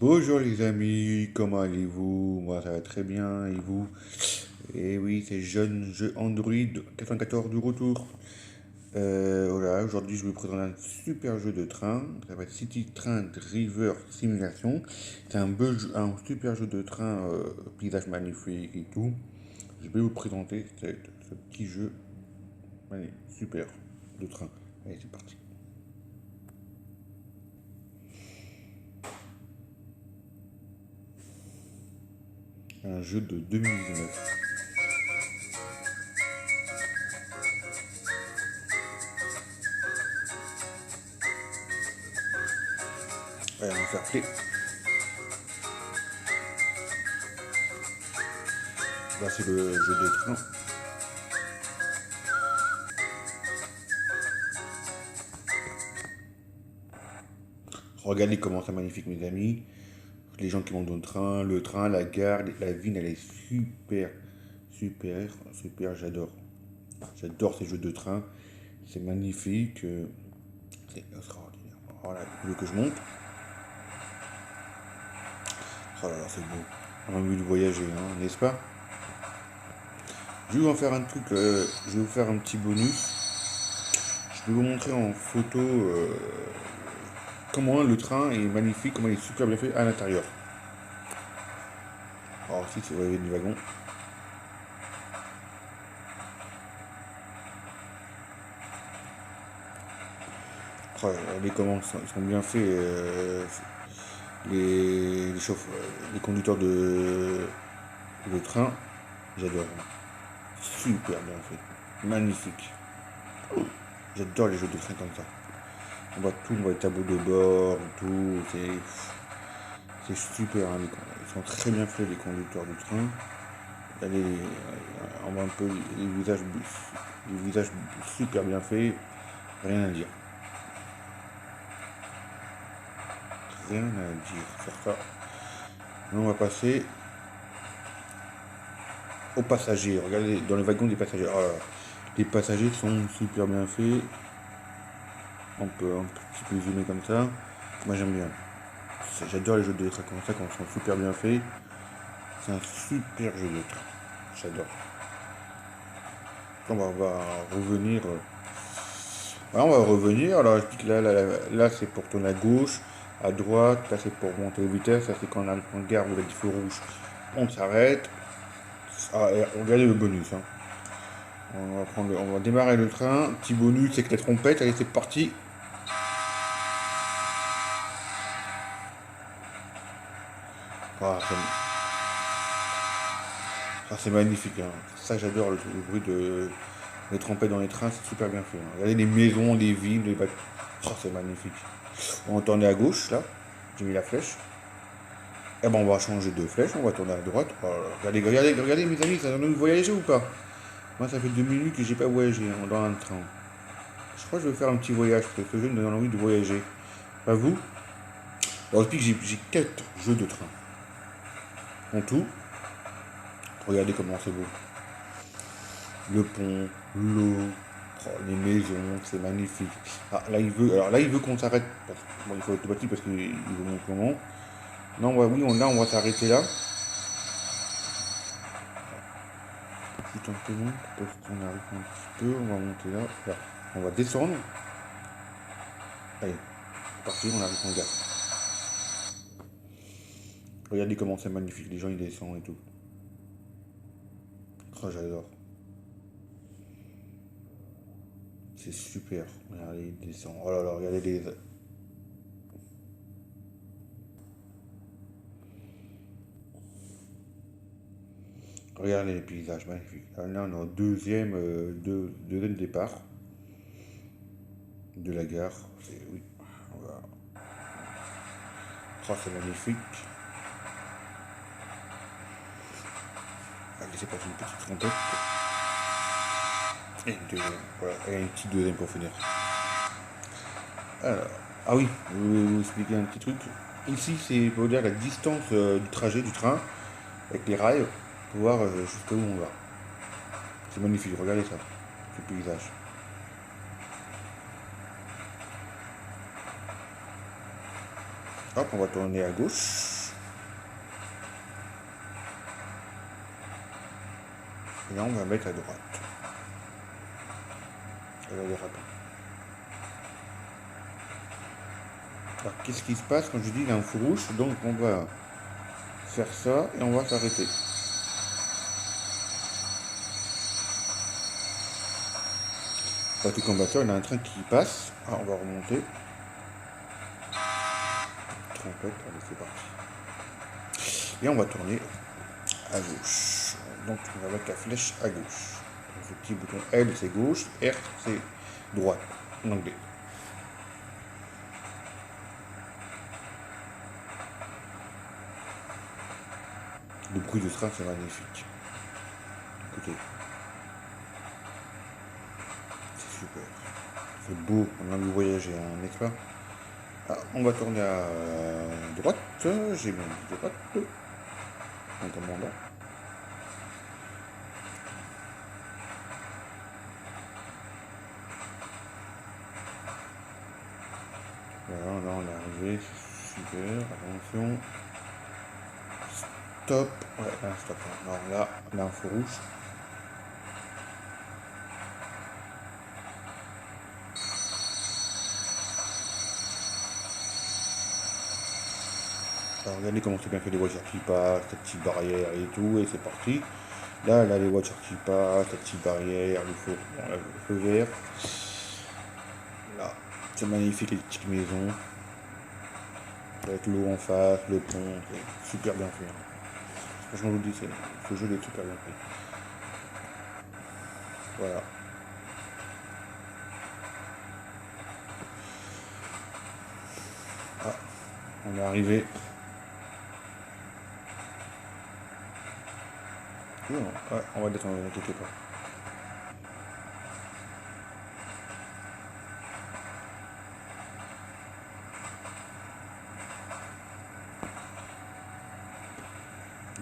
Bonjour les amis, comment allez-vous? Moi ça va très bien, et vous? Et oui, c'est jeune jeu Android 94 du retour. Voilà, aujourd'hui je vais vous présenter un super jeu de train, ça s'appelle City Train Driver Simulation. C'est un super jeu de train, paysage magnifique et tout. Je vais vous présenter ce petit jeu, allez, super, de train. Allez, c'est parti. Un jeu de 2019. Allez, on va faire play. Là c'est le jeu de train. Regardez comment c'est magnifique, mes amis. Les gens qui montent dans le train, la gare, la ville, elle est super, super, super. J'adore. J'adore ces jeux de train. C'est magnifique. C'est extraordinaire. Voilà, vous voulez que je monte? Oh là là, c'est beau. On a envie de voyager, hein, n'est-ce pas? Je vais vous en faire un truc. Je vais vous faire un petit bonus. Je vais vous montrer en photo comment le train est magnifique, comment il est super bien fait à l'intérieur. Alors, si vous voyez du wagon. Oh, les commandes sont bien faits. Les conducteurs de train, j'adore. Super bien fait. Magnifique. J'adore les jeux de train comme ça. On voit tout, on voit les tableaux de bord, tout. C'est super. Hein, ils sont très bien faits, les conducteurs de train. On voit un peu les visages super bien faits. Rien à dire. Rien à dire sur ça. Maintenant, on va passer aux passagers. Regardez, dans les wagons des passagers. Oh là là. Les passagers sont super bien faits. On peut un petit peu zoomer comme ça. Moi j'aime bien. J'adore les jeux de train comme ça quand ils sont super bien faits. C'est un super jeu de train. J'adore. On va revenir. Voilà, on va revenir. Alors je dis que là c'est pour tourner à gauche, à droite. Là c'est pour monter aux vitesses. Là c'est quand on arrive en gare où il y a des feux rouges. On s'arrête. Ah, et regardez le bonus. Hein. On va démarrer le train. Petit bonus, c'est que les trompettes. Allez, c'est parti. Ah, c'est magnifique. Hein. Ça, j'adore le bruit des trompettes dans les trains. C'est super bien fait. Hein. Regardez les maisons, les villes, les bâtiments. Oh, c'est magnifique. On va tourner à gauche, là. J'ai mis la flèche. Et ben, on va changer de flèche. On va tourner à droite. Oh, regardez, mes amis, ça donne envie de voyager ou pas? Moi, ça fait 2 minutes que j'ai pas voyagé dans un train. Je crois que je vais faire un petit voyage parce que ce jeu me donne envie de voyager. Pas vous? Alors, depuis que j'ai 4 jeux de train. En tout, regardez comment c'est beau. Le pont, l'eau, oh, les maisons, c'est magnifique. Ah, alors là, il veut qu'on s'arrête. Bon, il faut automatique parce qu'il veut mon comment. Non, oui, là, on va s'arrêter là. Tout simplement parce qu'on arrive un petit peu. On va monter là. Là. On va descendre. Allez, c'est parti, on arrive en gare. Regardez comment c'est magnifique. Les gens, ils descendent et tout. Oh, j'adore. C'est super. Regardez, ils descendent. Oh là là, regardez les. Regardez les paysages magnifiques. Là, on est au deuxième départ de la gare. Oui, voilà. Oh, c'est magnifique. Allez, c'est parti, une petite trompette. Et une deuxième. Voilà, et une petite deuxième pour finir. Alors, ah oui, je vais vous expliquer un petit truc. Ici, c'est pour dire la distance du trajet du train avec les rails pour voir jusqu'où on va. C'est magnifique, regardez ça, ce paysage. Hop, on va tourner à gauche. Et là, on va mettre à droite. Elle va déraper. Alors, qu'est-ce qui se passe quand je dis il a un feu rouge? Donc, on va faire ça et on va s'arrêter. Parti combattant, il y a un train qui passe. Ah, on va remonter. Trompette, allez, c'est parti. Et on va tourner à gauche. Donc, on va mettre la flèche à gauche. Donc, ce petit bouton L, c'est gauche. R, c'est droite, en anglais. Le bruit de train, c'est magnifique. Écoutez. C'est super. C'est beau, on a envie de voyager, hein, n'est-ce pas? Ah, on va tourner à droite. J'ai bien dit droite. En commandant. Voilà, là on est arrivé. Super, attention. Stop. Ouais, là, stop. Alors là, un feu rouge. Alors regardez comment c'est bien fait les voitures qui passent, cette petite barrière et tout, et c'est parti. Là, les voitures qui passent, la petite barrière, le feu vert. Là, c'est magnifique les petites maisons. Avec l'eau en face, le pont, c'est super bien fait. Franchement, je vous le dis, ce jeu est super bien fait. Voilà. Ah, on est arrivé. Ouais, on va descendre, ne t'inquiète pas.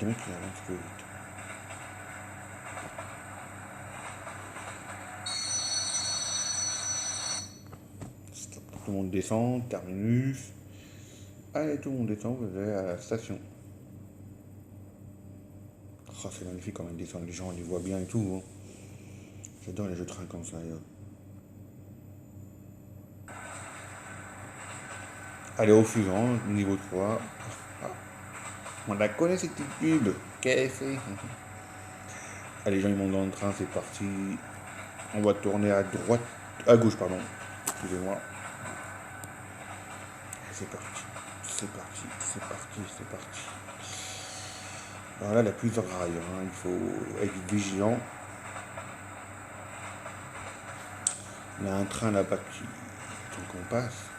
Le mec, il a un petit peu vite. Stop. Tout le monde descend, terminus. Allez, tout le monde descend, vous allez à la station. Oh, c'est magnifique quand ils descendent, les gens, on les voit bien et tout. Hein. J'adore les jeux de train comme ça. Là. Allez, au suivant, niveau 3. Ah, on la connaît cette petite pub. KFC. Allez, les gens ils montent dans le train, c'est parti. On va tourner à droite, à gauche, pardon. Excusez-moi. C'est parti. C'est parti, c'est parti, c'est parti. Alors là, il y a plusieurs rails. Hein. Il faut être vigilant. Il y a un train là-bas qui. Donc on passe.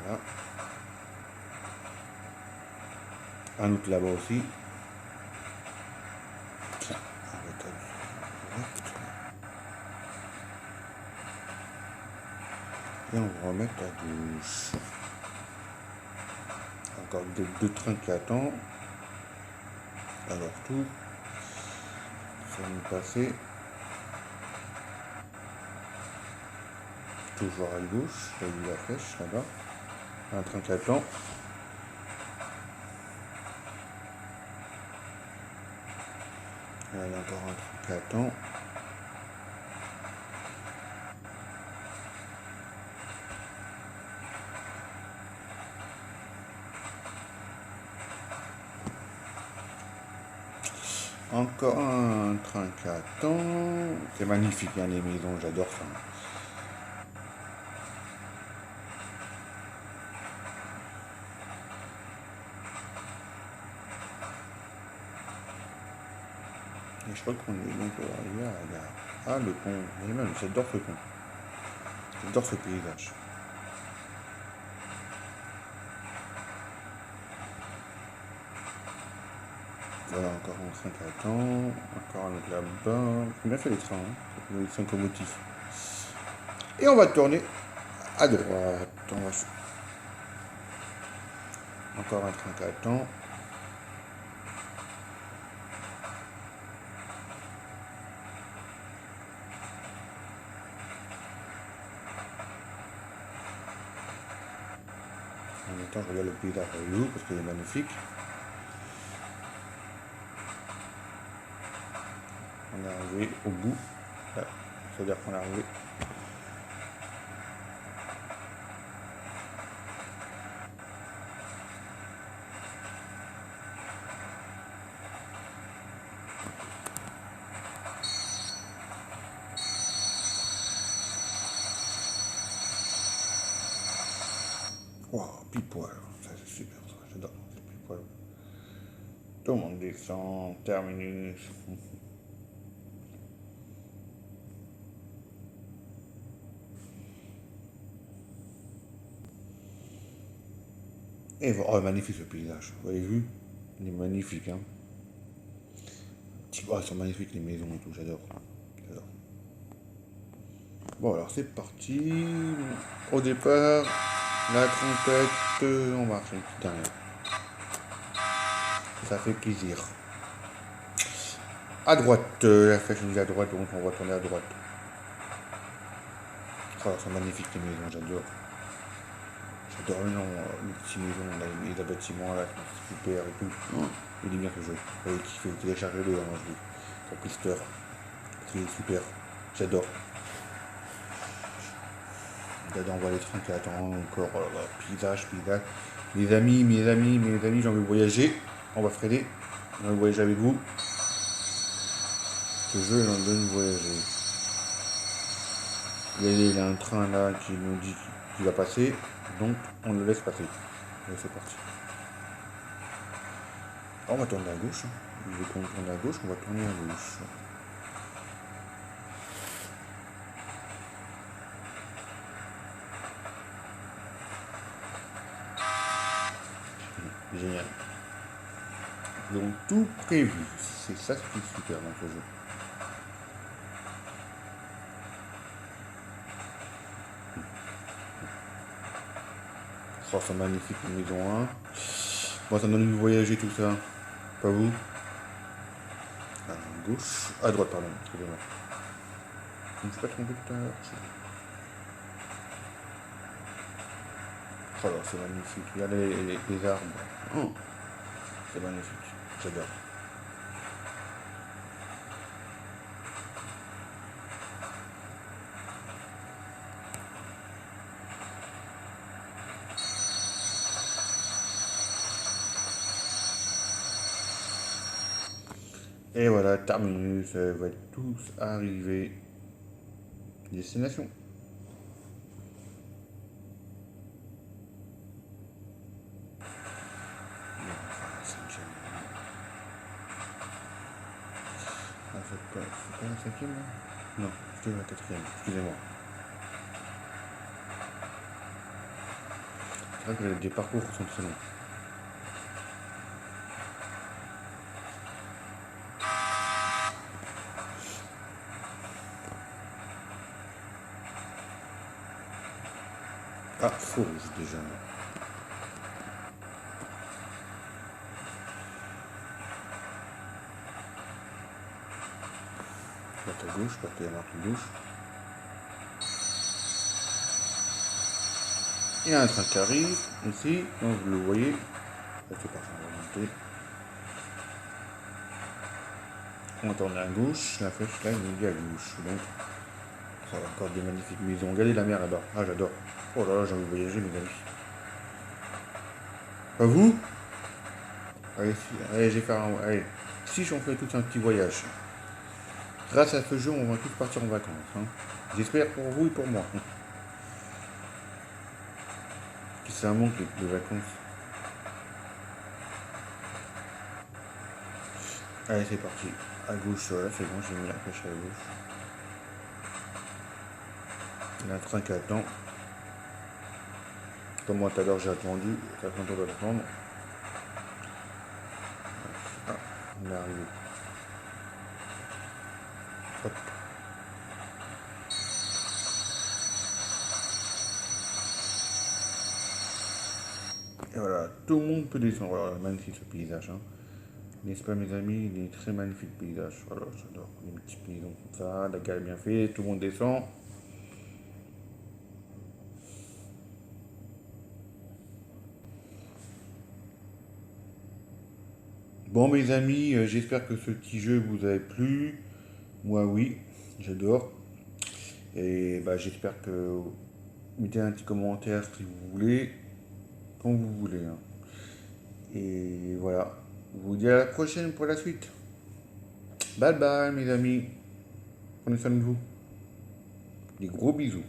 Voilà. Un autre là-bas aussi. Et on va remettre à gauche. Encore deux trains qui attendent. Alors tout. Ça va nous passer. Toujours à gauche. Là, il y a la flèche là-bas. Un train qui attend. Là, il y a encore un train qui attend. Encore un train qui attend. C'est magnifique, hein, les maisons, j'adore ça. Et je crois qu'on est donc arrivé à la gare. Ah, le pont. Et même, j'adore ce pont. J'adore ce paysage. Voilà, encore un train qui attend. Encore un autre là-bas. J'ai bien fait les trains, hein. Les 5 motifs. Et on va tourner à droite. Encore un train qui attend. En même temps, je regarde le paysage à l'eau parce qu'il est magnifique. est arrivé au bout. Là, ça veut dire qu'on est arrivé. Waouh, pile poil. Ça c'est super, ça. J'adore. C'est pile poil. Tout le monde descend. Terminus. Et oh, magnifique ce paysage. Vous avez vu? Il est magnifique, hein. Oh, ils sont magnifiques les maisons et tout. J'adore. J'adore. Bon, alors c'est parti. Au départ, la trompette en marche. Putain, ça fait plaisir. À droite, la flèche nous dit à droite, donc on va tourner à droite. Oh, c'est magnifique les maisons, j'adore. J'adore les petites maisons, là, les bâtiments là, c'est super et tout. Oh, il est bien ce jeu. Vous avez kiffé, téléchargez-le, hein, je dis. Sur Play Store. C'est super. J'adore. Là-dedans, on voit les trains qui attendent encore. Oh là là, paysage, paysage. Mes amis, mes amis, mes amis, j'ai envie de voyager. On va freiner. J'ai envie de voyager avec vous. Ce jeu, il en donne voyager. Il y a un train là qui nous dit qu'il va passer. Donc, on le laisse passer. Allez, c'est parti. On va tourner à gauche. Il veut qu'on tourne à gauche, on va tourner à gauche. Génial. Donc tout prévu. C'est ça ce qui est super dans ce jeu. Oh, c'est magnifique, une maison 1. Moi, ça me donne envie de voyager tout ça. Pas vous? À gauche. À droite, pardon. Excusez-moi. Je ne me suis pas trompé tout à l'heure. Oh là, c'est magnifique. Regardez les arbres. Oh, c'est magnifique. J'adore. Et voilà, terminus. Ça va être tous arrivés. Destination. Ah, c'est pas la cinquième là? Non, c'était la quatrième, excusez-moi. C'est vrai que les parcours sont très longs. Ah, faux rouge déjà. Porte à gauche, porte à marque gauche. Il y a un train qui arrive ici, donc vous le voyez. Là, c'est parti, on va monter. On va tourner à gauche, la flèche là, il nous dit à gauche. Donc, oh, encore des magnifiques maisons. Regardez la mer là-bas. Ah, j'adore. Oh là là, j'ai envie de voyager, mes amis. Pas vous? Allez, allez, j'ai fait un. Allez, si j'en fais tout un petit voyage. Grâce à ce jeu, on va tous partir en vacances. Hein. J'espère pour vous et pour moi. C'est un manque les vacances. Allez, c'est parti. À gauche, là, c'est bon, j'ai mis la flèche à gauche. Il y a un train qui attend. Comme moi tout à l'heure, j'ai attendu. Ça fait longtemps de l'attendre. Ah, on est arrivé. Hop. Et voilà, tout le monde peut descendre. Voilà, magnifique ce paysage. Hein. N'est-ce pas mes amis? Il est très magnifique paysage. Voilà, j'adore. Les petites maisons comme ça, la gare est bien faite, tout le monde descend. Bon mes amis, j'espère que ce petit jeu vous a plu. Moi, oui, j'adore. Et bah, j'espère que vous mettez un petit commentaire si vous voulez, quand vous voulez, hein. Et voilà. Je vous dis à la prochaine pour la suite. Bye bye, mes amis. Prenez soin de vous. Des gros bisous.